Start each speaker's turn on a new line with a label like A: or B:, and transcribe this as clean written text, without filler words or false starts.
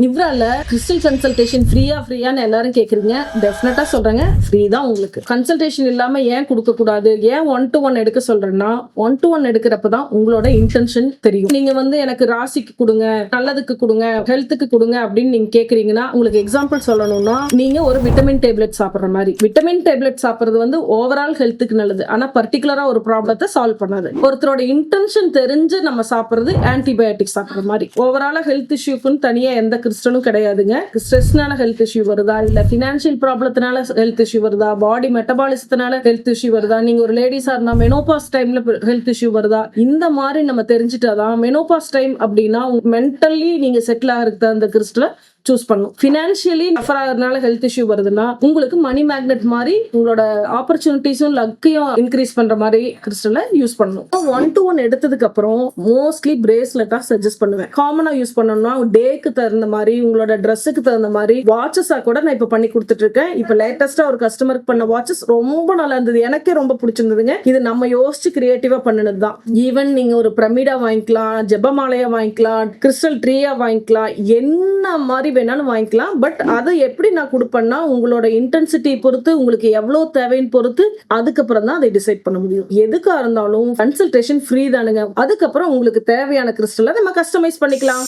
A: நிவ்ரால crystal consultation ஃப்ரீயான்னு எல்லாரும் கேக்குறீங்க. டெஃபினட்டா சொல்றேங்க, ஃப்ரீ தான் உங்களுக்கு. கன்சல்டேஷன் இல்லாம ஏன் கொடுக்க கூடாது, ஏன் 1-to-1 எடுக்க சொல்றேன்னா 1-to-1 எடுக்கிறப்பதான் உங்களோட இன்டென்ஷன் தெரியும். நீங்க எனக்கு ராசிக்கு கொடுங்க, நல்லதுக்கு கொடுங்க, ஹெல்த்துக்கு கொடுங்க அப்படின்னு நீங்க கேக்குறீங்கன்னா, உங்களுக்கு எக்ஸாம்பிள் சொல்லணும்னா நீங்க ஒரு விட்டமின் டேப்லெட் சாப்பிடுற மாதிரி. விட்டமின் டேப்லெட் சாப்பிடுறது ஓவரால் ஹெல்த்துக்கு நல்லது, ஆனா பர்டிகுலரா ஒரு ப்ராப்ளத்தை சால்வ் பண்ணாது. ஒருத்தரோட இன்டென்ஷன் தெரிஞ்சு நம்ம சாப்பிடுறது ஆன்டிபயோட்டிக் சாப்பிடுற மாதிரி. ஓவரால ஹெல்த் இஷ்யூக்குன்னு தனியா எந்த கிறிஸ்டலும் கிடையாதுங்க. ஸ்ட்ரெஸ்னால ஹெல்த் இஷ்யூ வருதா, இல்ல பினான்சியல் ப்ராப்ளத்தினால ஹெல்த் இஷ்யூ வருதா, பாடி மெட்டபாலிசத்தினால ஹெல்த் இஷ்யூ வருதா, நீங்க ஒரு லேடிஸா இருந்தா மெனோபாஸ் டைம்ல ஹெல்த் இஷ்யூ வருதா, இந்த மாதிரி நம்ம தெரிஞ்சுட்டாதான் மெனோபாஸ் டைம் அப்படின்னா மென்டலி நீங்க செட்டில் ஆகிறதுக்கு அந்த கிறிஸ்டலை சூஸ் பண்ணும். பினான்சியலி சஃபர் ஆகிறதுனால ஹெல்த் இஷ்யூ வருதுன்னா உங்களுக்கு மணி மேக்னெட் மாதிரி உங்களோட ஆப்பர்ச்சுனிட்டிஸும் லக்கையும் இன்க்ரீஸ் பண்ற மாதிரி கிறிஸ்டலை யூஸ் பண்ணணும். 1-to-1 எடுத்ததுக்கு அப்புறம் மோஸ்ட்லி பிரேஸ்லெட்டா சஜஸ்ட் பண்ணுவேன். காமனா யூஸ் பண்ணணும்னா டேக்கு தகுந்த மாதிரி, உங்களோட ட்ரெஸ்ஸுக்கு தகுந்த மாதிரி வாட்சஸா கூட நான் இப்ப பண்ணி கொடுத்துட்டு இருக்கேன். இப்ப லேட்டஸ்டா ஒரு கஸ்டமருக்கு பண்ண வாட்சஸ் ரொம்ப நல்லா இருந்தது, எனக்கே ரொம்ப பிடிச்சிருந்ததுங்க. இது நம்ம யோசிச்சு கிரியேட்டிவா பண்ணினது தான். ஈவன் நீங்க ஒரு பிரமிடா வாங்கிக்கலாம், ஜெபமாலையா வாங்கிக்கலாம், கிறிஸ்டல் ட்ரீயா வாங்கிக்கலாம், என்ன மாதிரி வேணாலும் வாங்கிக்கலாம். பட் அதை எப்படி நான் கொடுப்பேன்னா உங்களோட இன்டென்சிட்டி பொறுத்து, உங்களுக்கு எவ்வளவு தேவைன்னு பொறுத்து அதுக்கப்புறம் தான் அதை டிசைட் பண்ண முடியும். எதுக்கா இருந்தாலும் கன்சல்டேஷன் ஃப்ரீ தானுங்க. அதுக்கப்புறம் உங்களுக்கு தேவையான கிறிஸ்டலை நம்ம கஸ்டமைஸ் பண்ணிக்கலாம்.